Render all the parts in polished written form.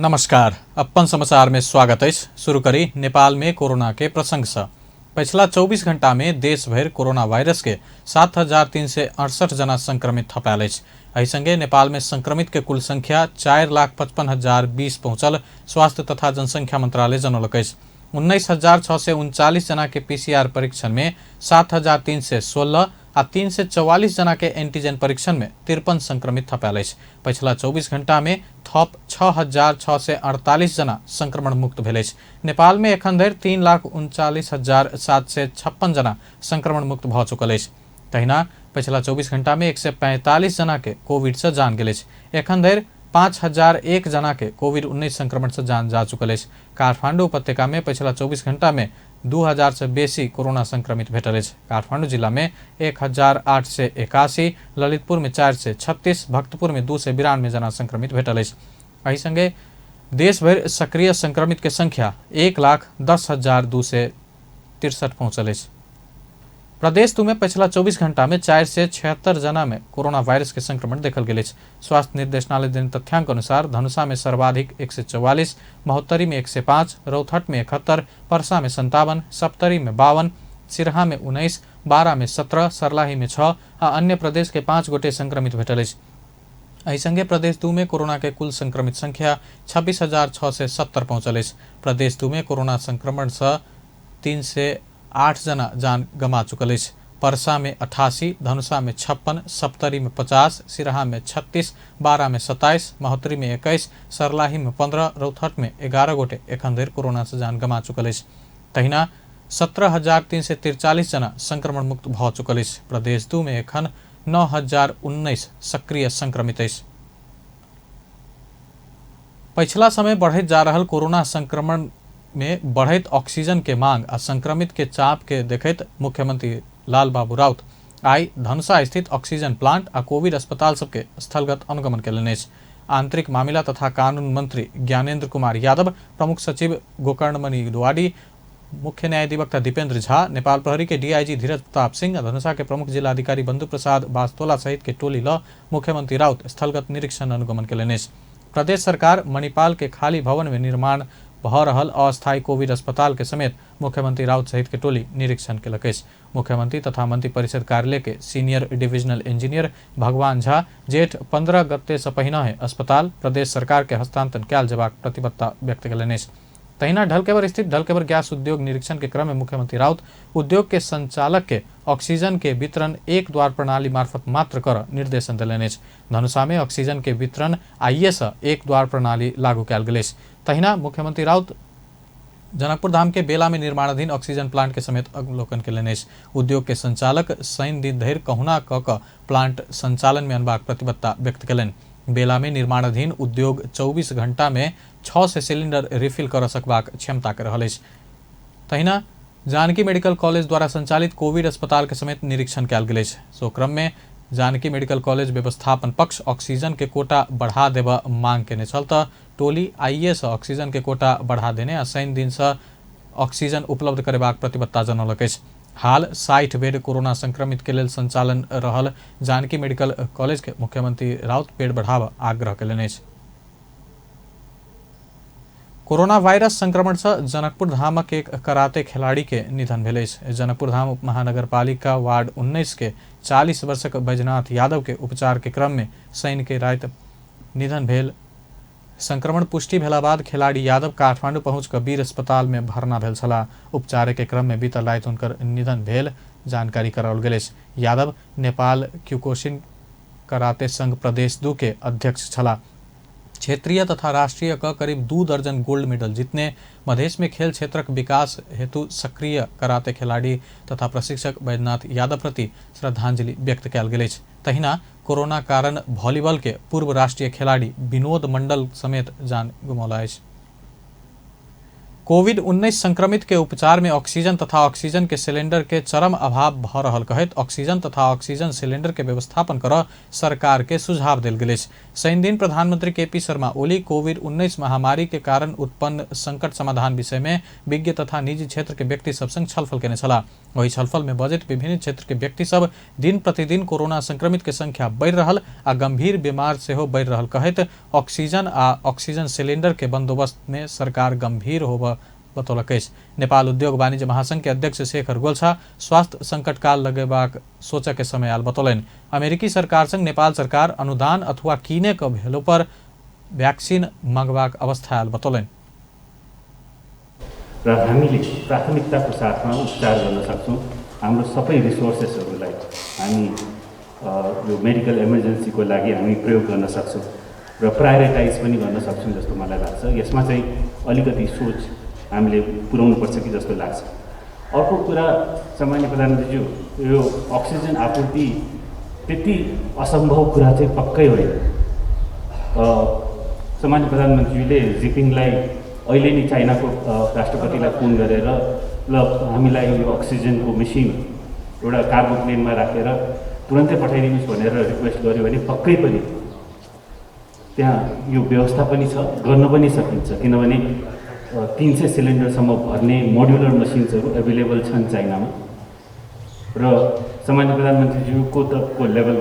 नमस्कार, अपन समाचार में स्वागत है। शुरू करी नेपाल में कोरोना के प्रसंग से। पिछला 24 घंटा में देश भर कोरोना वायरस के 7,368 जना संक्रमित थपायल अछि। एहि संगे नेपाल में संक्रमित के कुल संख्या 4,55,020 पहुंचल स्वास्थ्य तथा जनसंख्या मंत्रालय जनौलक अछि। 19,639 जना के पीसीआर परीक्षण में 7,316 आ 344 जना के एंटीजन परीक्षण में 53 संक्रमित थपायल अछि। पिछला 24 घंटा में थप 6,648 जना संक्रमण मुक्त भेल अछि। नेपाल में एखन धरि 3,39,756 जना संक्रमण मुक्त भ चुकल अछि। तहिना पिछला 24 घंटा में 145 जना के कोविड से जान गेल अछि। एखन धरि 5,001 जना के कोविड-19 संक्रमण से जान जा चुकल अछि। काठमांडू उपत्यका में पिछला 24 घंटा में 2,000 से बेसी कोरोना संक्रमित भेटल अछि। काठमांडू जिला में 1,881, ललितपुर में 436, भक्तपुर में 292 जना संक्रमित भेटल अछि। एहि संगे देश भर सक्रिय संक्रमित के संख्या 1,10,263 पहुंचल अछि। प्रदेश 2 में पिछला 24 घंटा में 476 जना में कोरोना वायरस के संक्रमण देखल गेल अछि। स्वास्थ्य निर्देशनालय देन तथ्यांक अनुसार धनुषा में सर्वाधिक 144, महोत्तरी में 105, रौतहट में 71, परसा में 57, सप्तरी में 52, सिरहा में 19, बारा में 17, सर्लाही में 6 आ अन्य प्रदेश के 5 गोटे संक्रमित भेटल अछि। एहि संगे प्रदेश 2 में कोरोना के कुल संक्रमित संख्या 26,670 पहुंचल अछि। प्रदेश 2 में कोरोना संक्रमण से 308 जना जान गंवा चुकल अछि। परसा में 88, धनुषा में 56, सप्तरी में 50, सिरहा में 36, बारा में 27, महोत्तरी में 21, सर्लाही में 15, रौतहट में 11 गोटे एखन धरि कोरोना से जान गंवा चुकल अछि। तहिना 17,343 जना संक्रमण मुक्त भ चुकल अछि। प्रदेश 2 में एखन 9,019 सक्रिय संक्रमित अछि। पिछला समय बढ़त जा रहल कोरोना संक्रमण में बढ़त ऑक्सीजन के मांग आ संक्रमित के चाप के देखैत मुख्यमंत्री लालबाबू राउत आई धनुषा स्थित ऑक्सीजन प्लांट आ कोविड अस्पताल सबके स्थलगत अनुगमन कयलनि अछि। आंतरिक मामिला तथा कानून मंत्री ज्ञानेंद्र कुमार यादव, प्रमुख सचिव गोकर्णमणि दुआडी, मुख्य न्यायाधिवक्ता दीपेंद्र झा, नेपाल प्रहरी के डीआईजी धीरज प्रताप सिंह, धनुषा के प्रमुख जिलाधिकारी बंधु प्रसाद बास्तोला सहित के टोली ल मुख्यमंत्री राउत स्थलगत निरीक्षण अनुगमन कयलनि अछि। प्रदेश सरकार मणिपाल के खाली भवन में निर्माण भ रहल अस्थायी कोविड अस्पताल के समेत मुख्यमंत्री राउत सहित के टोली निरीक्षण केलक अछि। मुख्यमंत्री तथा मंत्री परिषद कार्यालय के सीनियर डिविजनल इंजीनियर भगवान झा जेठ 15 गते से पहिने अस्पताल प्रदेश सरकार के हस्तांतरण कयल जेबाक प्रतिबद्धता व्यक्त कयलनि अछि। तहिना ढलकेवर स्थित ढलकेवर गैस उद्योग निरीक्षण के क्रम में मुख्यमंत्री राउत उद्योग के संचालक के ऑक्सीजन के वितरण एक द्वार प्रणाली मार्फत मात्र कर निर्देशन देलनि अछि। धनुषा में ऑक्सीजन के वितरण आइए से एक द्वार प्रणाली लागू कयल गेल अछि। तहिना मुख्यमंत्री राउत जनकपुर धाम के बेला में निर्माणाधीन ऑक्सीजन प्लांट के समेत अवलोकन कयलनि अछि। उद्योग के संचालक शनि दिन धरि कहुना क प्लांट संचालन में अनबाक प्रतिबद्धता व्यक्त कयलनि। बेला में निर्माणाधीन उद्योग 24 घंटा में 6 सिलिंडर रिफिल कर सकबाक क्षमता के रहल अछि। तहिना जानकी मेडिकल कॉलेज द्वारा संचालित कोविड अस्पताल के समेत निरीक्षण कयल गेल अछि। सो क्रम में जानकी मेडिकल कॉलेज व्यवस्थापन पक्ष ऑक्सीजन के कोटा बढ़ा देबा मांग केने छल त टोली आइए से ऑक्सीजन के कोटा बढ़ा देने आ शनि दिन से ऑक्सीजन उपलब्ध करेबाक प्रतिबद्धता जनौलक अछि। हाल 60 बेड कोरोना संक्रमित के लेल संचालन रहल जानकी मेडिकल कॉलेज के मुख्यमंत्री राउत बेड बढ़ावा आग्रह कयलनि अछि। कोरोना वायरस संक्रमण से जनकपुर धामक एक कराते खिलाड़ी के निधन भेल अछि। जनकपुर धाम उप महानगरपालिका वार्ड 19 के 40 वर्षक बैजनाथ यादव के उपचार के क्रम में शनि के राति निधन भेल। संक्रमण पुष्टि भेला बाद खिलाड़ी यादव काठमांडू पहुंच क वीर अस्पताल में भर्ना भेल छलाह। उपचार के क्रम में बीतल राति हुनकर निधन भेल जानकारी कराओल गेल अछि। यादव नेपाल क्यूकोशिन कराते संघ प्रदेश 2 के अध्यक्ष छलाह। क्षेत्रीय तथा राष्ट्रीय का करीब 2 दर्जन गोल्ड मेडल जीतने मधेश में खेल क्षेत्रक विकास हेतु सक्रिय कराते खिलाड़ी तथा प्रशिक्षक बैजनाथ यादव प्रति श्रद्धांजलि व्यक्त कयल गेल अछि। तहिना कोरोना कारण वॉलीबॉल के पूर्व राष्ट्रीय खिलाड़ी विनोद मंडल समेत जान गुमौला अछि। कोविड-19 संक्रमित के उपचार में ऑक्सीजन तथा ऑक्सीजन के सिलेंडर के चरम अभाव भ रहल कहत ऑक्सीजन तथा ऑक्सीजन सिलेंडर के व्यवस्थापन कर सरकार के सुझाव देल गेल। शनि दिन प्रधानमंत्री केपी शर्मा ओली कोविड-19 महामारी के कारण उत्पन्न संकट समाधान विषय में विज्ञ तथा निजी क्षेत्र के व्यक्ति सब संग छलफल केने छलाह। वही छलफल में बजट विभिन्न क्षेत्र के व्यक्ति सब दिन प्रतिदिन कोरोना संक्रमित के संख्या बढ़ रहल आ गंभीर बीमार सेहो बढ़ रहल कहत ऑक्सीजन आ ऑक्सीजन सिलेंडर के बंदोबस्त में सरकार गंभीर होब बतौलक। नेपाल उद्योग वाणिज्य महासंघ के अध्यक्ष शेखर गोल्छा स्वास्थ्य संकट काल लगेबाक सोचक के समय आल बतौलन। अमेरिकी सरकार संग नेपाल सरकार अनुदान अथवा किने के भेलो पर भ्याक्सिन मांगबाक अवस्था आल बतौलन। र हामीले प्राथमिकताको साथमा उपचार गर्न सक्छौँ। हाम्रो सबै रिसोर्सेसहरूलाई हामी यो मेडिकल इमर्जेन्सीको लागि हामी प्रयोग गर्न सक्छौँ र प्रायोरिटाइज पनि गर्न सक्छौँ जस्तो मलाई लाग्छ। यसमा चाहिँ अलिकति सोच हामीले पुर्याउनुपर्छ कि जस्तो लाग्छ। अर्को कुरा सामान्य प्रधानमन्त्रीज्यू, यो अक्सिजन आपूर्ति त्यति असम्भव कुरा चाहिँ पक्कै होइन। सामान्य प्रधानमन्त्रीले जिपिङलाई अहिले नै चाइनाको राष्ट्रपतिलाई फोन गरेर ल हामीलाई यो अक्सिजनको मेसिन एउटा कार्गो प्लेनमा राखेर तुरन्तै पठाइदिनुहोस् भनेर रिक्वेस्ट गर्यो भने पक्कै पनि त्यहाँ यो व्यवस्था पनि छ, गर्न पनि सकिन्छ। किनभने 300 सिलिन्डरसम्म भर्ने मोड्युलर मसिन्सहरू एभाइलेबल छन् चाइनामा र सामान्य प्रधानमन्त्रीज्यूको तको लेभल।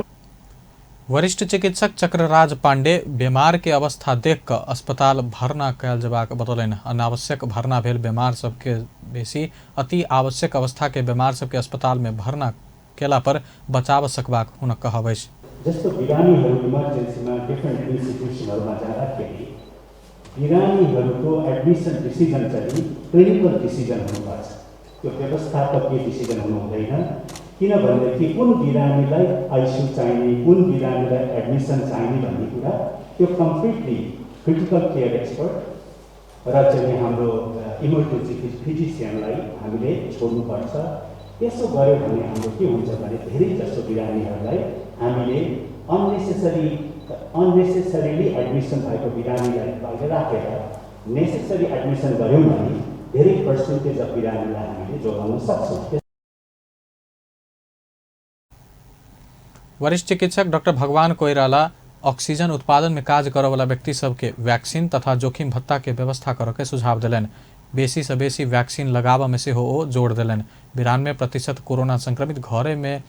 वरिष्ठ चिकित्सक चक्रराज पाण्डे बीमार के अवस्था देख कर अस्पताल भर्ना कयल जबाक बतौलन। अनावश्यक भर्ना भेल बीमार सबके बेसी अति आवश्यक अवस्था के बीमार सबके अस्पताल में भर्ना केला पर बचाव सकबाक हुन कहबै। जस्तो बिरामीहरू इमर्जेन्सीमा डिफ्रेन्ट इन्स्टिट्युसनहरूमा जाँदाखेरि बिरामीहरूको एडमिसन डिसिजन चाहिँ क्लिनिकल डिसिजन हुनुपर्छ, त्यो व्यवस्थापकीय डिसिजन हुनु हुँदैन। किनभनेदेखि कुन बिरामीलाई आइसियु चाहिने, कुन बिरामीलाई एडमिसन चाहिने भन्ने कुरा त्यो कम्प्लिटली क्रिटिकल केयर एक्सपर्ट र चाहिँ हाम्रो इमर्जेन्सी फिजिसियनलाई हामीले छोड्नुपर्छ। यसो गर्यो भने हाम्रो के हुन्छ भने धेरै जसो बिरामीहरूलाई हामीले अननेसेसरीली एडमिसन भएको बिरामीलाई बाहिर राखेर नेसेसरी एडमिसन गऱ्यौँ भने धेरै पर्सेन्टेज अफ बिरामीलाई हामीले जोगाउन सक्छौँ। वरिष्ठ चिकित्सक डाक्टर भगवान कोइराला ऑक्सीजन उत्पादन में कार्य करे वाला व्यक्ति सबके वैक्सीन तथा जोखिम भत्ता के व्यवस्था करे के सुझाव दिलन। बेसी से बेसी वैक्सीन लगाव में से हो जोड़ दिलन। 92% कोरोना संक्रमित घरे में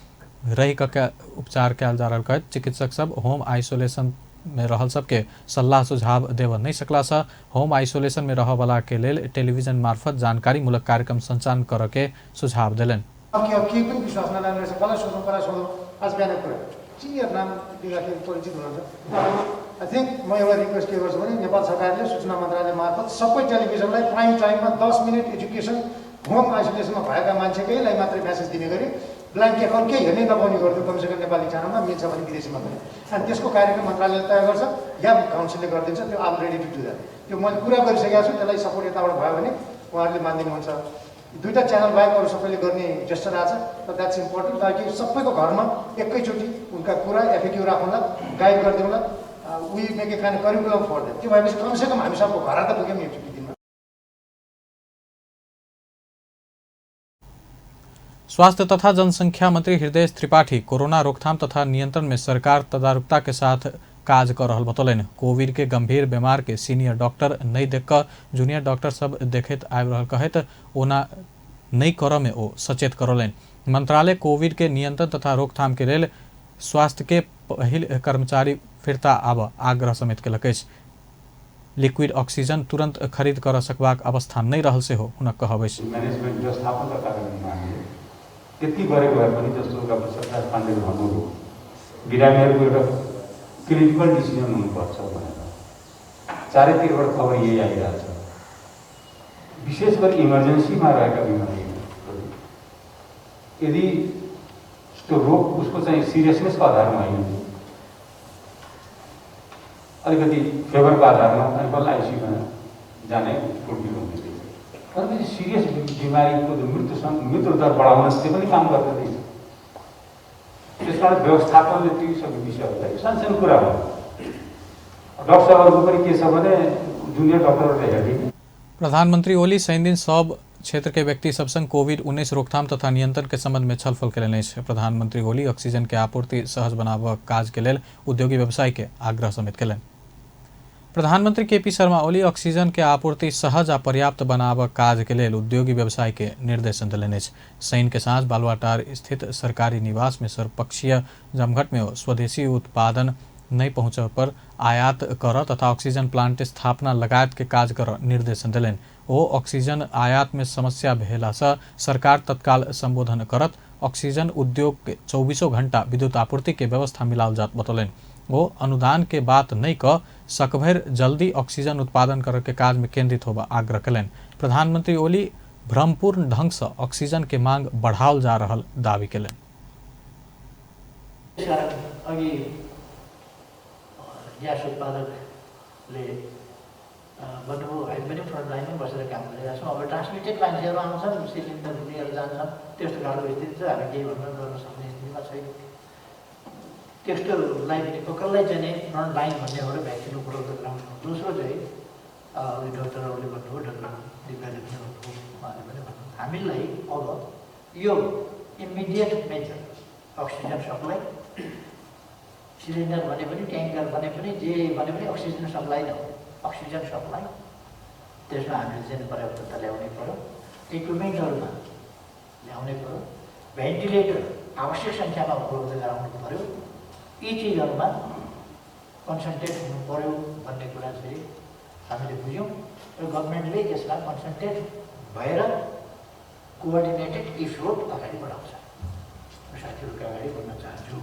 रही के उपचार कयल जा रहा। चिकित्सक सब होम आइसोलेशन में रहल सबके सलाह सुझाव देव नहीं सकला सा होम आइसोलेशन में रह वाला के लेल टेलीविजन मार्फत जानकारी मूलक कार्यक्रम संचालन करे के सुझाव दिलन। आज बिहान कुरा क्लियर नाम दिँदाखेरि परिचित हुनुहुन्छ। आई थिङ्क म एउटा रिक्वेस्ट के गर्छु भने नेपाल सरकारले सूचना मन्त्रालय मार्फत सबै टेलिभिजनलाई प्राइम टाइममा 10 मिनट एजुकेसन होम आइसोलेसनमा भएका मान्छेकैलाई मात्रै म्यासेज दिने गरी ब्ल्याङ्क एकाउन्ट केही हेर्नै नपाउने गर्थ्यो कमसेकम नेपाली च्यानलमा, मिल्छ भने विदेशीमा पनि। अनि त्यसको कार्यक्रम मन्त्रालयले तय गर्छ या काउन्सिलले गरिदिन्छ। त्यो आम रेडी टु डु द्याट। त्यो मैले कुरा गरिसकेको छु, त्यसलाई सपोर्ट यताबाट भयो भने उहाँहरूले मानिदिनुहुन्छ। दुईटा च्यानल बाहेक अरू सबैले गर्ने जेस्चर आछ र द्याट्स इम्पोर्टेन्ट, ताकि सबैको घरमा एकैचोटि उनका कुरा एफएक्यू राखौँला, गाइड गरिदिउँला। We make a kind curriculum for them. त्यो भएपछि कमसेकम हामी सबको घर त पुग्यौँ नि एकचोटि दिनमा। स्वास्थ्य तथा जनसंख्या मंत्री हृदय त्रिपाठी कोरोना रोकथाम तथा नियंत्रण में सरकार तदारुकता के साथ काज कर रहल बतौलन। कोविड के गंभीर बीमार के सीनियर डॉक्टर नहीं देख कर जूनियर डॉक्टर सब देखत आबि रहल कहत ओना नहीं कर में ओ सचेत करौलन। मंत्रालय कोविड के नियंत्रण तथा रोकथाम के लेल स्वास्थ्य के पहिल कर्मचारी फिरता आब आग्रह समेत केलक। लिक्विड ऑक्सीजन तुरंत खरीद कर सकबाक अवस्था नहीं रहल से हो हुनक कहबै। म्यानेजमेन्ट व्यवस्थापनका कारणले हामीले त्यति गरेको भए पनि जस्तो डाक्टर चक्रराज पाण्डेले भन्नुभयो बिरामीहरूको एउटा क्रिटिकल डिसिजन हुनुपर्छ भनेर चारैतिरबाट खबर यही आइरहेछ। विशेष गरी इमर्जेन्सीमा रहेका बिमारीहरू यदि त्यो रोग उसको चाहिँ सिरियसनेसको आधारमा होइन, अलिकति फेभरको आधारमा अनि बल्ल आइसियुमा जाने प्रोब्लम हुँदैछ। अलिकति सिरियस बिमारीको मृत्यु दर बढाउन त्यो पनि काम गर्दैछ। त्यस कारण व्यवस्थापनले ती सबै विषयहरूलाई सानसानो कुरा हो। डक्टरहरूको पनि के छ भने जुनियर डक्टरहरूले हेरिदिने। प्रधानमंत्री ओली शनि दिन सब क्षेत्र के व्यक्ति सब संग कोविड-19 रोकथाम तथा नियंत्रण के संबंध में छलफल कयलनि अछि। प्रधानमंत्री ओली ऑक्सीजन के आपूर्ति सहज बनाबऽ काज के लेल उद्योगी व्यवसाय के आग्रह समेत कयलनि। प्रधानमंत्री केपी शर्मा ओली ऑक्सीजन के आपूर्ति सहज आ पर्याप्त बनाबऽ काज के लेल उद्योगी व्यवसाय के निर्देशन देलनि अछि। शनि के साँझ बालुआटार स्थित सरकारी निवास में सर्वपक्षीय जमघट में स्वदेशी उत्पादन नहीं पहुँचब पर आयात कर तथा ऑक्सीजन प्लांट स्थापना लगायत के काज कर निर्देशन देलनि। ओ ऑक्सीजन आयात में समस्या भेला से सरकार तत्काल संबोधन करत ऑक्सीजन उद्योग के 24 घंटा विद्युत आपूर्ति के व्यवस्था मिलाल जात बतौलनि। वो अनुदान के बात नहीं क सकभर जल्दी ऑक्सीजन उत्पादन करे के काज में केंद्रित होबा आग्रह कयलनि। प्रधानमंत्री ओली भ्रमपूर्ण ढंग से ऑक्सीजन के मांग बढ़ाओल जा रहल दावी कयलनि। ग्यास उत्पादकले भन्नुभयो हामी पनि फ्रन्ट लाइनमै बसेर काम गरिरहेका छौँ। अब ट्रान्समिटेड मान्छेहरू आउँछन्, सिलिन्डर लिएर जान्छन्, त्यस्तो खालको स्थिति छ। हामी केही गर्न सक्ने स्थितिमा छैन। त्यस्तोलाई पनि कसलाई चाहिँ फ्रन्ट लाइन भन्ने एउटा भ्याक्सिन उपलब्ध गराउनु। दोस्रो चाहिँ डक्टरहरूले भन्नुभयो, डक्टर दिव्याले पनि भन्नुभयो, उहाँले पनि भन्नुभयो हामीलाई अब यो immediate major oxygen supply, cylinder भने पनि ट्याङ्कर भने पनि जे भने पनि अक्सिजन सप्लाई न हो, अक्सिजन सप्लाई। त्यसमा हामीले चाहिँ पर्याप्तता ल्याउनै पर्यो, इक्विपमेन्टहरूमा ल्याउनै पर्यो, भेन्टिलेटर आवश्यक सङ्ख्यामा उपलब्ध गराउनु पर्यो। यी चिजहरूमा कन्सन्ट्रेट हुनु पर्यो भन्ने कुरा चाहिँ हामीले बुझ्यौँ र गभर्मेन्टले यसमा कन्सन्ट्रेट भएर कोअर्डिनेटेड इफोर्ट अगाडि बढाउँछ। साथीहरूको अगाडि बढ्न चाहन्छु।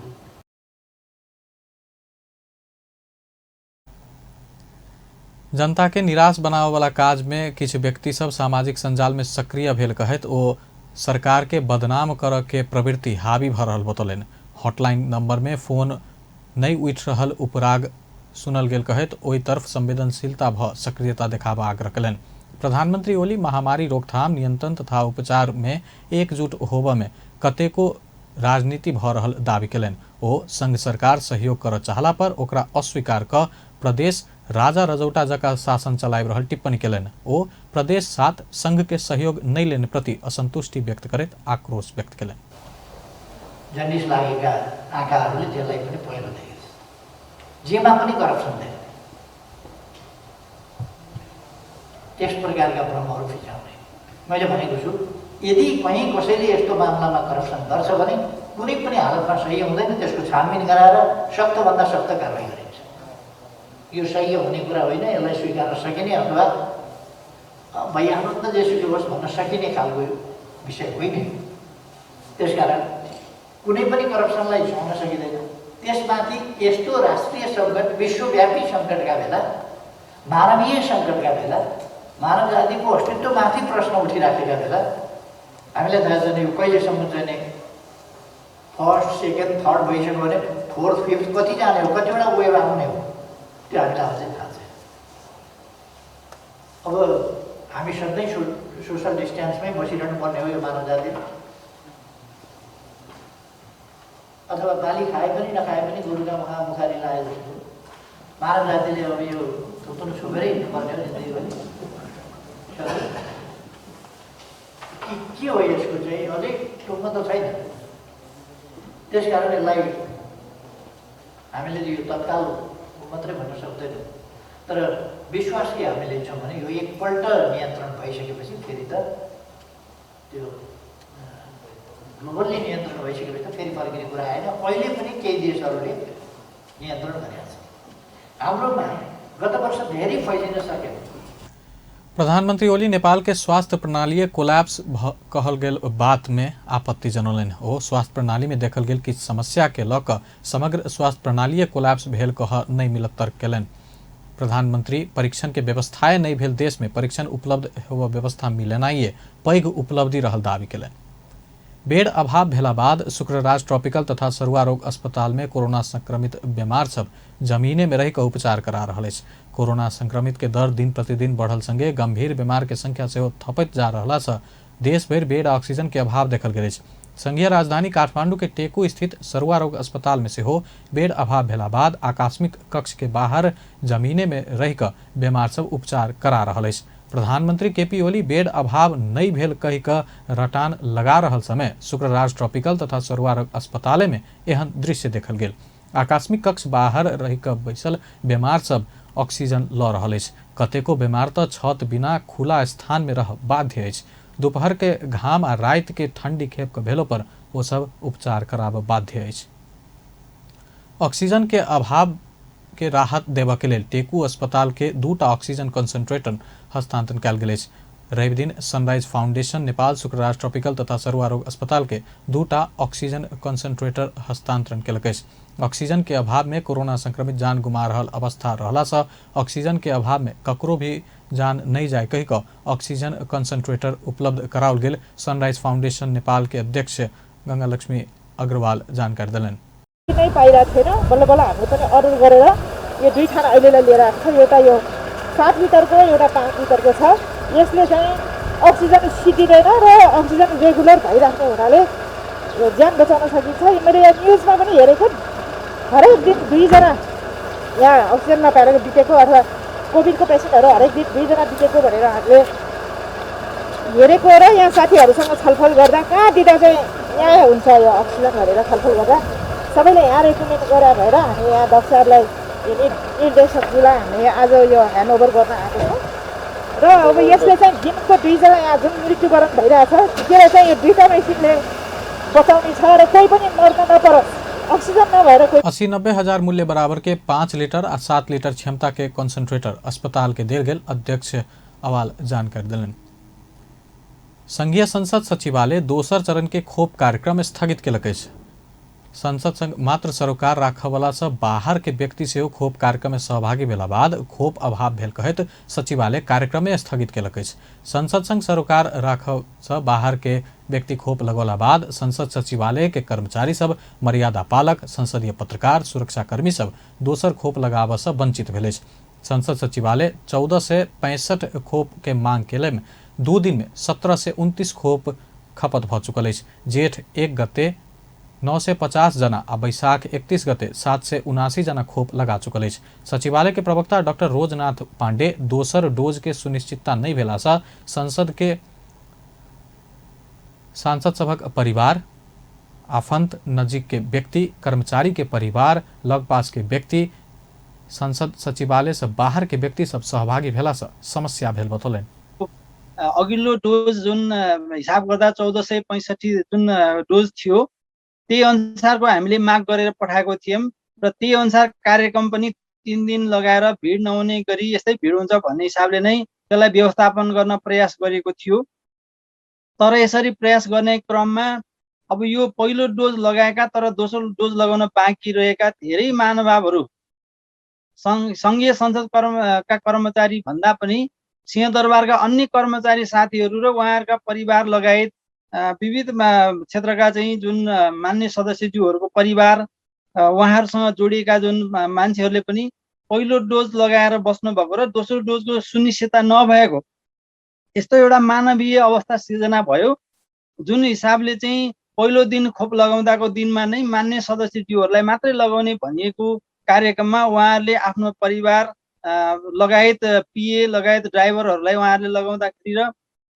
जनता के निराश बनावे वाला काज में किछु व्यक्ति सब सामाजिक संजाल में सक्रिय भेल कहत ओ सरकार के बदनाम कर के प्रवृत्ति हावी भ रहल बतौलनि। हॉटलाइन नंबर में फोन नहीं उठ रहल उपराग सुनल गेल कहत ओहि तरफ संवेदनशीलता भ सक्रियता देखाबा आग्रह कयलनि। प्रधानमंत्री ओली महामारी रोकथाम, नियंत्रण तथा उपचार में एकजुट होबऽ में कतेको राजनीति भ रहल दावी कयलनि। ओ संघ सरकार सहयोग कर चाहला पर ओकरा अस्वीकार क प्रदेश राजा रजौटा जका शासन चलाइ रहल टिप्पणी कयलनि। ओ प्रदेश साथ संघ के सहयोग नहीं लेने प्रति असंतुष्टि व्यक्त करत आक्रोश व्यक्त कयलनि। जन्डिस लागेका आँखाहरूले त्यसलाई पनि पहिलो देखेछ। जेमा पनि करप्सन देख्छ। त्यस प्रकारका भ्रमहरू फिजाउने। मैले भनेको छु, यदि कहीँ कसैले यस्तो मामलामा करप्सन गर्छ भने कुनै पनि हालतमा सही हुँदैन, त्यसको छानबिन गराएर सख्तभन्दा सख्त कारवाही गरिन्छ। यो सही हुने कुरा होइन, यसलाई स्वीकार्न सकिने अथवा भइहाल्नु त जेसुकै होस् भन्न सकिने खालको विषय होइन। त्यसकारण कुनै पनि करप्सनलाई छुन सकिँदैन। त्यसमाथि यस्तो राष्ट्रिय सङ्कट, विश्वव्यापी सङ्कटका बेला, मानवीय सङ्कटका बेला, मानव जातिको अस्तित्वमाथि प्रश्न उठिराखेका बेला हामीलाई थाहा छैन यो कहिलेसम्म चाहिँ फर्स्ट, सेकेन्ड, थर्ड भइसक्यो भने फोर्थ, फिफ्थ कति जाने हो, कतिवटा वेभ आउने हो, त्यो हामीलाई अझै थाहा छैन। अब हामी सधैँ सोसल डिस्टेन्समै बसिरहनु पर्ने हो यो मानव जाति। अथवा बाली खाए पनि नखाए पनि गोरुका मुखारी लाए जस्तो मानव जातिले अब यो थुप्रो छोपेरै हिँड्नुपर्ने हो जिन्दगीभरि। के हो यसको चाहिँ अझै टुङ्गो त छैन। त्यसकारण यसलाई हामीले यो तत्काल मात्रै भन्न सक्दैनौँ, तर विश्वास के हामीले लिन्छौँ भने यो एकपल्ट नियन्त्रण भइसकेपछि फेरि त त्यो ग्लोबल्ली नियन्त्रण भइसकेपछि त फेरि फर्किने कुरा आएन। अहिले पनि केही देशहरूले नियन्त्रण गरेका छन्। हाम्रोमा गत वर्ष धेरै फैलिन सकेन। प्रधानमंत्री ओली नेपाल के स्वास्थ्य प्रणाली कोलैप्स कहल गेल बात में आपत्ति जनौलनि। ओ स्वास्थ्य प्रणाली में देखल गेल किछु समस्या के लऽ कऽ समग्र स्वास्थ्य प्रणाली कोलैप्स भेल कह नहीं मिलत तर्क कयलनि। प्रधानमंत्री परीक्षण के व्यवस्थाएं नहीं भेल देश में परीक्षण उपलब्ध होबऽ व्यवस्था मिलेनाइए पैघ उपलब्धि रहल दावी कयलनि। बेड अभाव भेला बाद शुक्रराज ट्रॉपिकल तथा सरुआ रोग अस्पताल में कोरोना संक्रमित बीमार सब जमीने में रहि उपचार करा रहल अछि। कोरोना संक्रमित के दर दिन प्रतिदिन बढ़ल संगे गंभीर बीमार के संख्या से थपैत जा रहला से देश भर बेड ऑक्सीजन के अभाव देखल गेल अछि। संघीय राजधानी काठमांडू के टेकू स्थित सरुआ रोग अस्पताल में सेहो बेड अभाव भेला बाद आकस्मिक कक्ष के बाहर जमीने में रहि बीमार सब उपचार करा रहल अछि। प्रधानमंत्री केपी ओली बेड अभाव नहीं भेल कही क रटान लगा रहल समय शुक्रराज ट्रॉपिकल तथा सरुआ रोग अस्पताल में एहन दृश्य देखल गेल। आकस्मिक कक्ष बाहर रही क बैसल बीमार सब ऑक्सीजन ल रहल अछि। कतेको बीमार त छत बिना खुला स्थान में रह बाध्य अछि। दोपहर के घाम आ रात के ठंडी खेप के भेलो पर वो सब उपचार कराब बाध्य अछि। ऑक्सीजन के अभाव के राहत देबा के लेल टेकू अस्पताल के 2टा ऑक्सीजन कंसंट्रेटर हस्तांतरण कयल गेल अछि। रवि दिन sunrise foundation Nepal Shukraraj tropical तथा सरुआ रोग अस्पताल के 2टा ऑक्सीजन कंसंट्रेटर हस्तांतरण केलक अछि। ऑक्सीजन के अभाव में कोरोना संक्रमित जान गुमा रहल अवस्था रहला से ऑक्सीजन के अभाव में ककरो भी जान नहीं जाए कही क ऑक्सीजन कंसंट्रेटर उपलब्ध कराओल गेल सनराइज फाउंडेशन नेपाल के अध्यक्ष गंगा लक्ष्मी अग्रवाल जानकारी दिलन। नहीं पाइरहेको थिएन। बल्ल बल्ल हामीले पनि अर्डर गरेर यो 2 खाना अहिलेलाई लिएर आएको छ। एउटा यो 7 लिटरको एउटा 5 लिटरको छ। यसले चाहिँ अक्सिजन सिटिँदैन र अक्सिजन रेगुलर भइराख्ने हुनाले ज्यान बचाउन सकिन्छ। मैले यहाँ न्युजमा पनि हेरेको हरेक दिन 2 जना यहाँ अक्सिजन नपाएर बितेको अथवा कोभिडको पेसेन्टहरू हरेक दिन 2 जना बितेको भनेर हामीले हेरेको र यहाँ साथीहरूसँग छलफल गर्दा कहाँ दिँदा चाहिँ यहाँ हुन्छ यो अक्सिजन भनेर छलफल गर्दा सबैले यहाँ रेकमेन्ड गरे भएर हामी यहाँ डाक्टरलाई निर्देशकलाई हामीले आज यो ह्यान्डओभर गर्न आएको छौँ र अब यसले चाहिँ दिनको 2 जना यहाँ जुन मृत्युवरण भइरहेछ त्यसलाई चाहिँ यो 2टा मेसिनले बचाउने छ र कोही पनि मर्न नपरोस्। ऑक्सीजन नभएर कोही 80-90 हजार मूल्य बराबर के 5 लीटर आ 7 लीटर क्षमता के कंसंट्रेटर अस्पताल के देल गेल अध्यक्ष अवाल जानकारी दिलन। संघीय संसद सचिवालय दोसर चरण के खोप कार्यक्रम स्थगित केलक अछि। संसद संग मात्र सरोकार राखवला से बाहर के व्यक्ति से खोप कार्यक्रम में सहभागी भेला बाद खोप अभाव भेल कहत सचिवालय कार्यक्रम में स्थगित केलक अछि। संसद संग सरोकार राखव से बाहर के व्यक्ति खोप लगौला बाद संसद सचिवालय के कर्मचारी सब, मर्यादा पालक, संसदीय पत्रकार, सुरक्षाकर्मी सब दोसर खोप लगाब से वंचित भेल अछि। संसद सचिवालय 14 से 65 खोप के मांग केले में 2 दिन में 17 से 29 खोप खपत भ चुकल अछि। जेठ 1 गते 9 से 50 जना आ बैशाख 31 गते 7 से 79 जना खोप लगा चुकल अछि। सचिवालय के प्रवक्ता डॉक्टर रोजनाथ पांडे दोसर डोज के सुनिश्चितता नहीं भेला से संसद के सांसद सभक परिवार, आफंत, नजीक के व्यक्ति, कर्मचारी के परिवार, लगपास के व्यक्ति, संसद सचिवालय से बाहर के व्यक्ति सब सहभागी भेला से समस्या भेल बतौलन। अघिल्लो डोज जुन हिसाब गर्दा 1465 जुन डोज थियो त्यही अनुसारको हामीले माग गरेर पठाएको थियौं र त्यही अनुसार कार्यक्रम पनि 3 दिन लगाएर भिड नहुने गरी यस्तै भिड हुन्छ भन्ने हिसाबले नै त्यसलाई व्यवस्थापन गर्न प्रयास गरेको थियो। तर यसरी प्रयास गर्ने क्रममा अब यो पहिलो डोज लगाएका तर दोस्रो डोज लगाउन बाँकी रहेका धेरै महानुभावहरू संघीय संसद का कर्मचारी भन्दा पनि सिंहदरबारका अन्य कर्मचारी साथीहरू र उहाँहरूका परिवार लगायत विविध क्षेत्रका चाहिँ जुन मान्य सदस्यज्यूहरूको परिवार उहाँहरूसँग जोडिएका जुन मान्छेहरूले पनि पहिलो डोज लगाएर बस्नु भएको र दोस्रो डोजको सुनिश्चितता नभएको यस्तो एउटा मानवीय अवस्था सिर्जना भयो। जुन हिसाबले चाहिँ पहिलो दिन खोप लगाउँदाको दिनमा नै मान्य सदस्यज्यूहरूलाई मात्रै लगाउने भनिएको कार्यक्रममा उहाँहरूले आफ्नो परिवार लगायत पिए लगायत ड्राइभरहरूलाई उहाँहरूले लगाउँदाखेरि र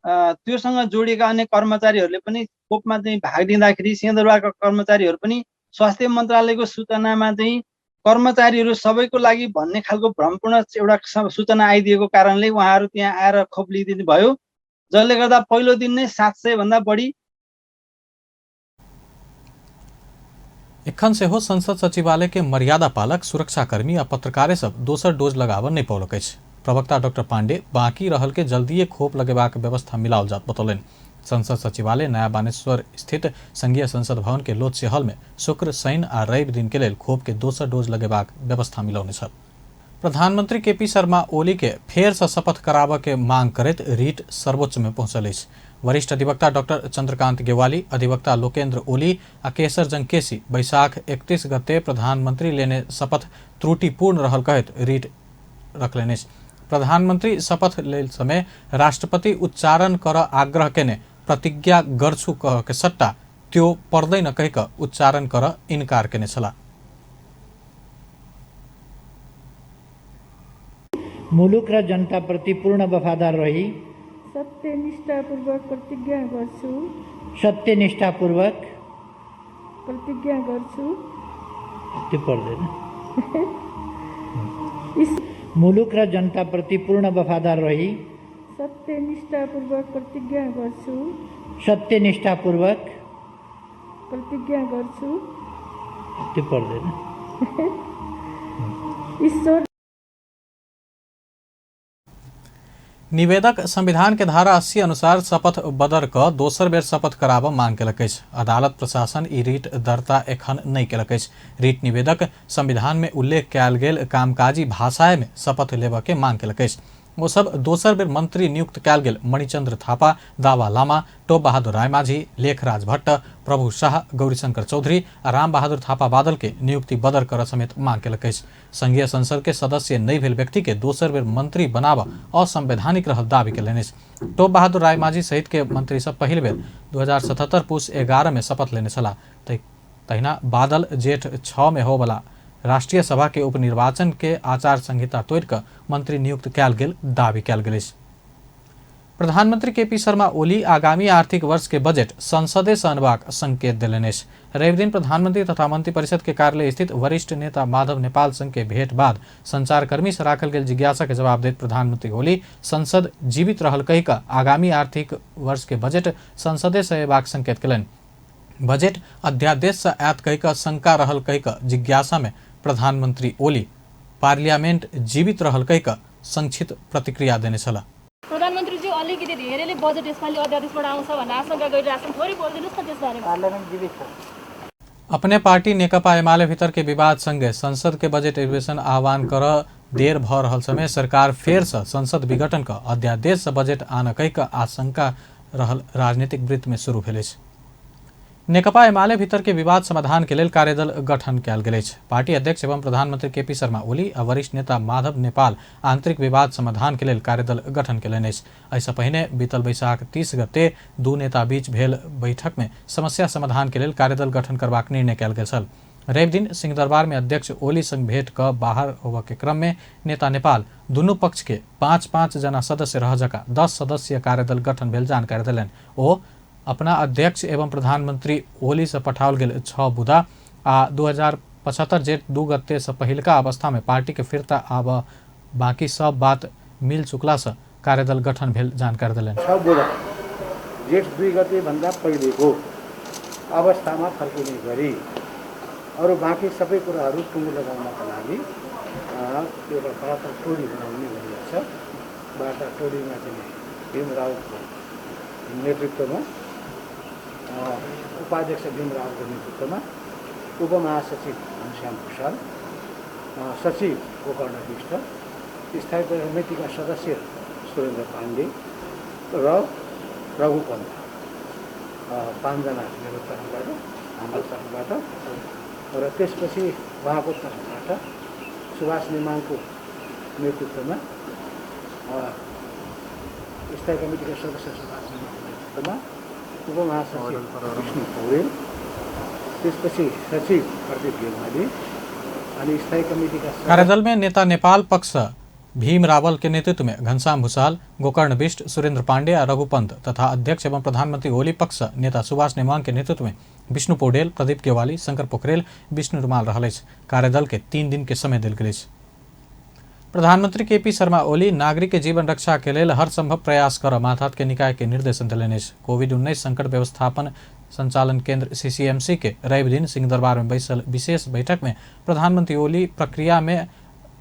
त्योसँग जोडिएका अन्य कर्मचारीहरूले पनि खोपमा चाहिँ भाग लिँदाखेरि सिंहदरबारका कर्मचारीहरू पनि स्वास्थ्य मन्त्रालयको सूचनामा चाहिँ कर्मचारीहरू सबैको लागि भन्ने खालको भ्रमपूर्ण एउटा सूचना आइदिएको कारणले उहाँहरू त्यहाँ आएर खोप लिइदिनु भयो, जसले गर्दा पहिलो दिन नै 700 भन्दा बढी। एखन से हो संसद सचिवालय के मर्यादा पालक, सुरक्षाकर्मी आ पत्रकारे सब दोसर डोज लगाब नहीं पौलक अछि। प्रवक्ता डॉक्टर पांडे बाकी रहल के जल्दीए खोप लगेबाक व्यवस्था मिलाओल जात बतौलन। संसद सचिवालय नया बानेश्वर स्थित संघीय संसद भवन के लोत्से हॉल में शुक्र, शनि आ रवि दिन के लेल खोप के दोसर डोज लगेबाक व्यवस्था मिलौने छल। प्रधानमंत्री केपी शर्मा ओली के फेर से शपथ कराबऽ के मांग करैत रीट सर्वोच्च में पहुंचल अछि। वरिष्ठ अधिवक्ता डॉक्टर चंद्रकांत गेवाली, अधिवक्ता लोकेन्द्र ओली आ केसर जंकेसी बैशाख 31 गते प्रधानमंत्री लेने शपथ त्रुटिपूर्ण रहल कहैत रीट रखलनि। प्रधानमंत्री शपथ लेल समय राष्ट्रपति उच्चारण कर आग्रह केने प्रतिज्ञा गर्छु कह के सट्टा त्यो पर्दैन कहि क उच्चारण कर इनकार केने छला। मुलुक र जनताप्रति पूर्ण वफादार रही सत्यनिष्ठापूर्वक प्रतिज्ञा गर्छु सत्यनिष्ठापूर्वक प्रतिज्ञा गर्छु त्यो पर्दैन मुलुक र जनताप्रति पूर्ण वफादार रही सत्यनिष्ठापूर्वक प्रतिज्ञा गर्छु सत्यनिष्ठापूर्वक प्रतिज्ञा गर्छु त्यो पर्दैन ईश्वर निवेदक संविधान के धारा 80 अनुसार शपथ बदर क दोसर बेर शपथ कराब मांग केलक अछि। अदालत प्रशासन ई रीट दर्ता एखन नहीं केलक अछि। रीट निवेदक संविधान में उल्लेख कयल गेल कामकाजी भाषा में शपथ लेबऽ के मांग केलक अछि। वो सब दोसर बेर मंत्री नियुक्त कयल गेल मणिचंद्र थापा, दावा लामा, टोप बहादुर रायमाझी, लेखराज भट्ट, प्रभु शाह, गौरीशंकर चौधरी आ राम बहादुर थापा बादल के नियुक्ति बदर कर समेत मांग केलक अछि। संघीय संसद के सदस्य नहीं भेल व्यक्ति के दोसर बेर मंत्री बनाब असंवैधानिक रहल दावी केलनि अछि। टोप बहादुर रायमाझी सहित के मंत्री सब पहिल बेर 2077 पुस 11 में शपथ लेने छलाह। तहिना बादल जेठ 6 में होबला राष्ट्रीय सभा के उपनिर्वाचन के आचार संहिता तोड़ कर मंत्री नियुक्त कयल गेल दावी कयल गेल अछि। प्रधानमंत्री केपी शर्मा ओली आगामी आर्थिक वर्ष के बजट संसदे से अनबाक संकेत देलनि अछि। रवि दिन प्रधानमंत्री तथा मंत्रिपरिषद के कार्यालय स्थित वरिष्ठ नेता माधव नेपाल संग के भेंट बाद संचारकर्मी से राखल गेल जिज्ञासा के जवाब दैत प्रधानमंत्री ओली संसद जीवित रहल कहि कऽ आगामी आर्थिक वर्ष के बजट संसदे से अयबाक संकेत केलनि। बजट अध्यादेश से आयत कहि कऽ शंका रहल कहि कऽ जिज्ञासा में प्रधानमंत्री ओली पार्लियामेंट जीवित रहल कहि कऽ संक्षिप्त प्रतिक्रिया देने छलाह। प्रधानमन्त्री जी अलिकति धेरैले बजेट यसपालि अध्यादेशबाट आउँछ भन्ने आशंका गरिरहेछन्, थोरै बोलिदिनुस् न त्यसबारेमा। पार्लियामेन्ट जीवित छ। अपने पार्टी नेकपा एमाले भीतर के विवाद संगे संसद के बजट अधिवेशन आह्वान कर देर भ रहल समय सरकार फेर से संसद विघटन का अध्यादेश से बजट आन कहि कऽ आशंका रहल राजनीतिक वृत्त में शुरू भेल अछि। नेकपा एमाले भीतर के विवाद समाधान के लेल कार्यदल गठन कयल गेल अछि। पार्टी अध्यक्ष एवं प्रधानमंत्री केपी शर्मा ओली आ वरिष्ठ नेता माधव नेपाल आंतरिक विवाद समाधान के लेल कार्यदल गठन केलनि अछि। एहिसँ पहिने बीतल बैसाख 30 गते दू नेता बीच भेल बैठक में समस्या समाधान के लेल कार्यदल गठन करबाक निर्णय कयल गेल छल। रवि दिन सिंहदरबार में अध्यक्ष ओली संग भेंट क बाहर होबऽ के क्रम में नेता नेपाल दुनू पक्ष के 5-5 जना सदस्य रह जका 10 सदस्यीय कार्यदल गठन भेल जानकारी देलनि। ओ अपना अध्यक्ष एवं प्रधानमंत्री ओली से पठाओल गेल 6 बुदा आ 2075 जेठ 2 गते से पहिलका अवस्था में पार्टी के फिरता आब बाकी सब बात मिल चुकला से कार्यदल गठन भेल जानकारी देलनि। 6 बुदा जेठ 2 गते भन्दा पहिलेको अवस्थामा फर्किने गरी अरू बाँकी सबै कुराहरू टुङ्गो लगाउनका लागि एउटा वार्ता टोली बनाउने गरिएको छ। वार्ता टोलीमा चाहिँ भीम रावतको नेतृत्वमा उपाध्यक्ष भीम रावतको नेतृत्वमा उपमहासचिव घनश्याम भूषाल, सचिव गोकर्ण विष्ट, स्थायी समितिका सदस्य सुरेन्द्र पाण्डे र रघु पन्त 5 जना मेरो तर्फबाट हाम्रो तर्फबाट र त्यसपछि उहाँको तर्फबाट सुभाष नेमाङको नेतृत्वमा स्थायी कमिटीका सदस्य सुभाष नेमाङको नेतृत्वमा उपमहासचिव विष्णु पौडेल, त्यसपछि सचिव प्रदीप गेवाली अनि स्थायी कमिटीका कार्यदल में नेता नेपाल पक्ष भीम रावल के नेतृत्व में घनश्याम भूषाल, गोकर्ण बिष्ट, सुरेन्द्र पांडे और रघु पंत तथा अध्यक्ष एवं प्रधानमंत्री ओली पक्ष नेता सुभाष नेमांग के नेतृत्व में विष्णु पौडेल, प्रदीप गेवाली, शंकर पोखरेल, विष्णु रुमाल रहल अछि। कार्यदल के 3 दिन के समय देल गेल अछि। प्रधानमंत्री केपी शर्मा ओली नागरिक के जीवन रक्षा के लेल हर संभव प्रयास कर मातहत के निकाय के निर्देशन देलनि अछि। कोविड-19 संकट व्यवस्थापन संचालन केंद्र सीसीएमसी के रवि दिन सिंहदरबार में बैसल विशेष बैठक में प्रधानमंत्री ओली प्रक्रिया में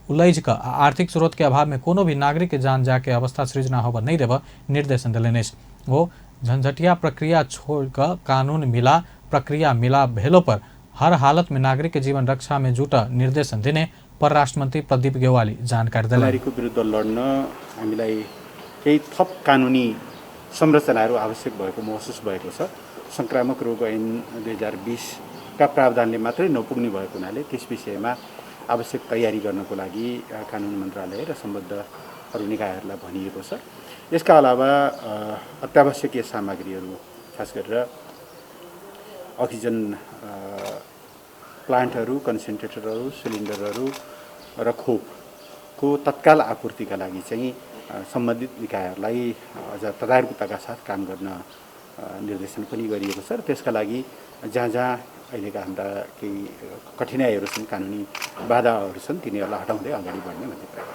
उलझ कर आर्थिक स्रोत के अभाव में कोनो भी नागरिक के जान जाके अवस्था सृजना होबऽ नहीं देबऽ निर्देशन देलनि अछि। वो झंझटिया प्रक्रिया छोड़ कर कानून मिला प्रक्रिया मिला भेलो पर हर हालत में नागरिक के जीवन रक्षा में जुटा निर्देशन देने परराष्ट्र मंत्री प्रदीप गेवाली जानकारी दिए। बिमारीको विरुद्ध लड्न हामीलाई केही थप कानुनी संरचनाहरू आवश्यक भएको महसुस भएको छ। संक्रामक रोग ऐन 2020 का प्रावधानले मात्रै नपुग्ने भएको हुनाले त्यस विषयमा आवश्यक तयारी गर्नको लागि कानुन मन्त्रालय र सम्बद्ध अरू निकायहरूलाई भनिएको छ। यसका अलावा अत्यावश्यकीय सामग्रीहरू खास गरेर अक्सिजन प्लान्टहरू, कन्सन्ट्रेटरहरू, सिलिन्डरहरू र खोप को तत्काल आपूर्तिका लागि चाहिँ सम्बन्धित निकायहरूलाई अझ तदारुकताका साथ काम गर्न निर्देशन पनि गरिएको छ र त्यसका लागि जहाँ जहाँ अहिलेका हाम्रा केही कठिनाइहरू छन्, कानुनी बाधाहरू छन्, तिनीहरूलाई हटाउँदै अगाडि बढ्ने भन्ने प्रयास।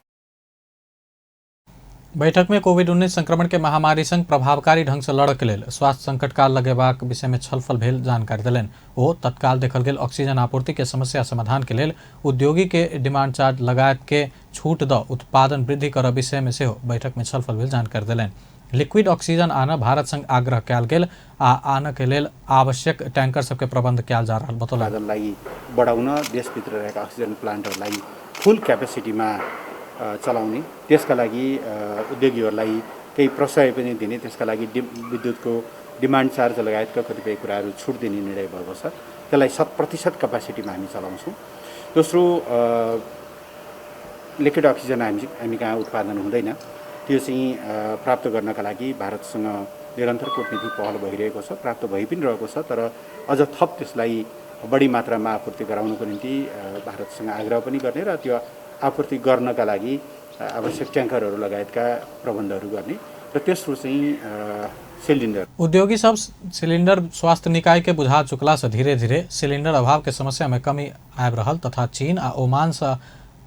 बैठक में कोविड-19 संक्रमण के महामारी संग प्रभावकारी ढंग से लड़क लेल स्वास्थ्य संकट काल लगेबाक विषय में छलफल भेल जानकारी देलनि। ओ तत्काल देखल गेल ऑक्सीजन आपूर्ति के समस्या समाधान के लेल उद्योगी के डिमांड चार्ज लगायत के छूट द उत्पादन वृद्धि कर विषय में सेहो बैठक में छलफल भेल जानकारी देलनि। लिक्विड ऑक्सीजन आना भारत संग आग्रह कयल गेल आ आन के लेल आवश्यक टैंकर सबके प्रबंध कयल जा रहल बतौलनि। बढाउन देशभित्र रहेका ऑक्सीजन प्लान्टहरूलाई फुल क्यापेसिटीमा चलाउने, त्यसका लागि उद्योगीहरूलाई केही प्रोत्साहन पनि दिने, त्यसका लागि विद्युतको डिमान्ड चार्ज लगायतका कतिपय कुराहरू छुट दिने निर्णय भएको छ। त्यसलाई 100% क्यापेसिटीमा हामी चलाउँछौँ। दोस्रो, लिक्विड अक्सिजन हामी कहाँ उत्पादन हुँदैन, त्यो चाहिँ प्राप्त गर्नका लागि भारतसँग निरन्तर कूटनीतिक पहल भइरहेको छ, प्राप्त भइ पनि रहेको छ। तर अझ थप त्यसलाई बढी मात्रामा आपूर्ति गराउनको निम्ति भारतसँग आग्रह पनि गर्ने र त्यो आपूर्ति गर्नका लागि आवश्यक ट्याङ्करहरू लगायतका प्रबन्धहरू गर्ने र तेस्रो चाहिँ सिलिन्डर। उद्योगी सब सिलिंडर स्वास्थ्य निकाय के बुझा चुकला से धीरे धीरे सिलिंडर अभाव के समस्या में कमी आबि रहल तथा चीन आ ओमान से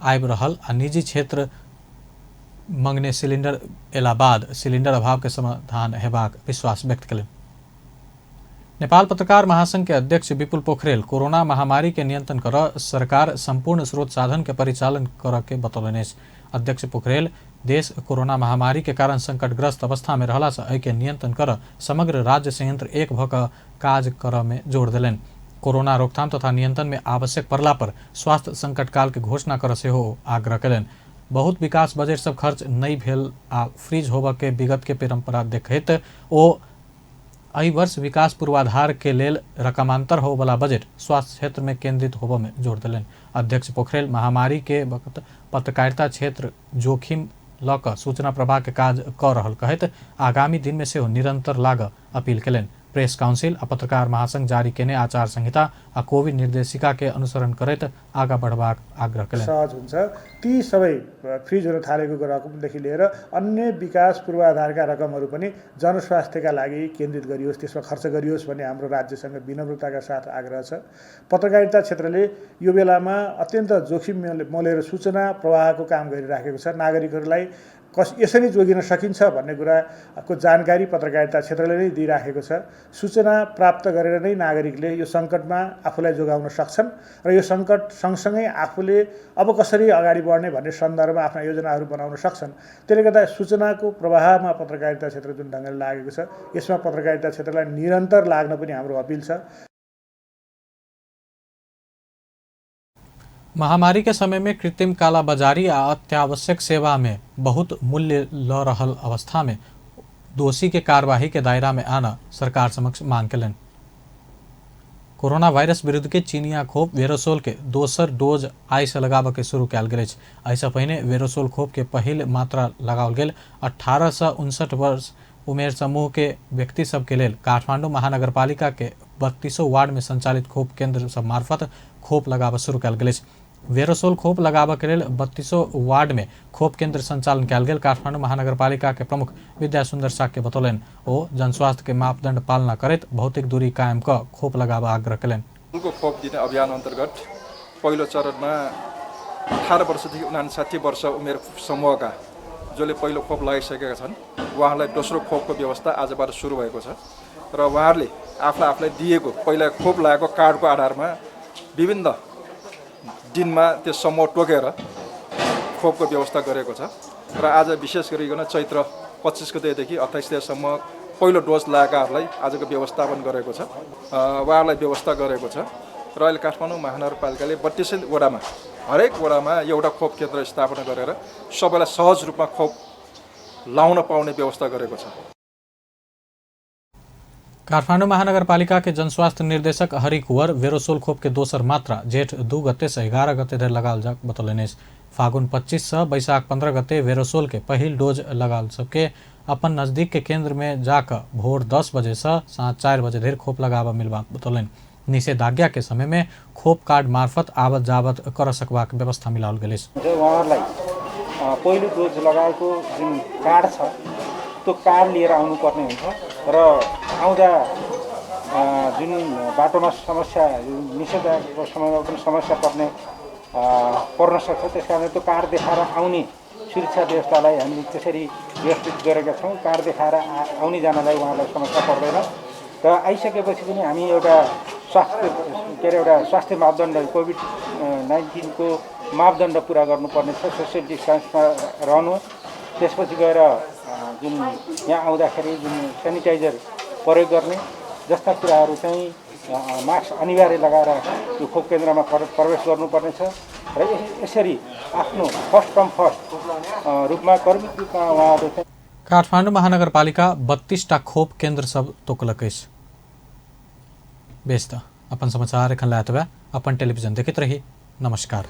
आबि रहल आ निजी क्षेत्र मंगने सिलिंडर एला बाद सिलिंडर अभाव के समाधान हेबाक विश्वास व्यक्त कयलनि। नेपाल पत्रकार महासंघ के अध्यक्ष विपुल पोखरेल कोरोना महामारी के नियंत्रण कर सरकार संपूर्ण स्रोत साधन के परिचालन कर के बतौलनि। अध्यक्ष पोखरेल देश कोरोना महामारी के कारण संकटग्रस्त अवस्था में रहला से एके नियंत्रण कर समग्र राज्य संयंत्र एक भऽ कऽ काज कर में जोर देलनि। कोरोना रोकथाम तथा नियंत्रण में आवश्यक पड़ला पर स्वास्थ्य संकट काल के घोषणा कर सेहो आग्रह कयलनि। बहुत विकास बजट सब खर्च नहीं भेल आ फ्रीज होबऽ के विगत के परंपरा देखैत ओ एहि वर्ष विकास पूर्वाधार के लेल रकमांतर हो वाला बजट स्वास्थ्य क्षेत्र में केंद्रित होबऽ में जोर देलनि। अध्यक्ष पोखरेल महामारी के वक्त पत्रकारिता क्षेत्र जोखिम लऽ कऽ सूचना प्रवाह के काज कऽ रहल कहैत आगामी दिन में सेहो निरंतर लाग अपील कयलनि। प्रेस काउंसिल आ पत्रकार महासंघ जारी केने आचार संहिता आ कोविड निर्देशिका के अनुसरण करैत आगा बढ़बाक आग्रह कयलनि। सहज हुन्छ ती सबै फ्रिज हुन थालेको रकमदेखि लिएर अन्य विकास पूर्वाधारका रकमहरू पनि जनस्वास्थ्यका लागि केन्द्रित गरियोस्, त्यसमा खर्च गरियोस् भन्ने हाम्रो राज्यसँग विनम्रताका साथ आग्रह छ। पत्रकारिता क्षेत्रले यो बेलामा अत्यन्त जोखिम मोलेर सूचना प्रवाहको काम गरिराखेको छ। नागरिकहरूलाई यसरी जोगिन सकिन्छ भन्ने कुराको जानकारी पत्रकारिता क्षेत्रले नै दिइराखेको छ। सूचना प्राप्त गरेर नै नागरिकले यो सङ्कटमा आफूलाई जोगाउन सक्छन् र यो सङ्कट सँगसँगै आफूले अब कसरी अगाडि बढ्ने भन्ने सन्दर्भमा आफ्ना योजनाहरू बनाउन सक्छन्। त्यसले गर्दा सूचनाको प्रवाहमा पत्रकारिता क्षेत्र जुन ढङ्गले लागेको छ, यसमा पत्रकारिता क्षेत्रलाई निरन्तर लाग्न पनि हाम्रो अपिल छ। महामारी के समय में कृत्रिम कालाबाजारी आ अत्यावश्यक सेवा में बहुत मूल्य ल रहल अवस्था में दोषी के कार्यवाही के दायरा में आना सरकार समक्ष मांग कयलनि। कोरोना वायरस विरुद्ध के चीनिया खोप वेरोसोल के दोसर डोज आइ से लगाबऽ के शुरू कयल गेल अछि। एहिसँ पहिने वेरोसोल खोप के पहिल मात्रा लगाओल गेल 18 से 59 वर्ष उमेर समूह के व्यक्ति सब के लेल काठमांडू महानगरपालिका के 32 वार्ड में संचालित खोप केंद्र सब मार्फत खोप लगाबऽ शुरू कयल गेल अछि। वेरोसोल खोप लगाबऽ के लेल 32 वार्ड में खोप केंद्र संचालन कयल गेल काठमांडू महानगरपालिका के प्रमुख विद्या सुंदर साक्य बतौलनि। ओ जनस्वास्थ्य के मापदंड पालना करैत भौतिक दूरी कायम क खोप लगाबऽ आग्रह कयलनि। खोप दिने अभियान अन्तर्गत पहिलो चरणमा 18 वर्षदेखि 59 वर्ष उमेर समूहका जसले पहिलो खोप लगाइसकेका छन् उहाँलाई दोस्रो खोपको व्यवस्था आजबाट सुरु भएको छ र उहाँहरूले आफूलाई दिएको पहिला खोप लगाएको कार्डको आधारमा विभिन्न दिनमा त्यो समूह टोकेर खोपको व्यवस्था गरेको छ र आज विशेष गरिकन चैत्र 25 गतेदेखि 28 गतेसम्म पहिलो डोज लगाएकाहरूलाई आजको व्यवस्थापन गरेको छ, उहाँहरूलाई व्यवस्था गरेको छ र अहिले काठमाडौँ महानगरपालिकाले 32 वडामा हरेक वडामा एउटा खोप केन्द्र स्थापना गरेर सबैलाई सहज रूपमा खोप लाउन पाउने व्यवस्था गरेको छ। काठमांडू महानगरपालिका के जनस्वास्थ्य निर्देशक हरि कुंवर वेरोसोल खोप के दोसर मात्रा जेठ 2 गते से 11 गते धरि लगाल जा बतौलनि। फागुन 25 से बैसाख 15 गते वेरोसोल के पहिल डोज लगाल सबके अपन नजदीक के केंद्र में जाकर भोर 10 बजे से साँझ 4 बजे धरि खोप लगाबऽ मिलबाक बतौलनि। निषेधाज्ञा के समय में खोप कार्ड मार्फत आवत जावत कर सकबाक व्यवस्था मिलाओल गेल अछि। उहाँहरूलाई पहिलो डोज लगाएको जुन कार्ड छ त्यो कार्ड लिएर आउनुपर्ने हुन्छ र आउँदा जुन बाटोमा समस्या निषेधाज्ञाको समयमा पनि समस्या पर्न सक्छ। त्यस कारण त्यो कार्ड देखाएर आउने सुरक्षा व्यवस्थालाई हामीले त्यसरी व्यवस्थित गरेका छौँ। कार्ड देखाएर आउने जानलाई उहाँलाई समस्या पर्दैन र आइसकेपछि पनि हामी एउटा स्वास्थ्य मापदण्ड कोभिड-19 को मापदण्ड पुरा गर्नुपर्ने छ। सोसियल डिस्टेन्समा रहनु, त्यसपछि गएर जुन यहाँ आउँदाखेरि जुन सेनिटाइजर प्रयोग गर्ने जस्ता कुराहरू चाहिँ मास्क अनिवार्य लगाएर त्यो खोप केन्द्रमा प्रवेश गर्नुपर्ने छ र यसरी आफ्नो फर्स्ट कम फर्स्ट रूपमा कर्मिक रूपमा उहाँहरू चाहिँ काठमाडौँ महानगरपालिका 32टा खोप केन्द्र सब तोकलक अछि। बेस त अपन समाचार एखन लायत बा अपन टेलीविजन देखैत रही। नमस्कार।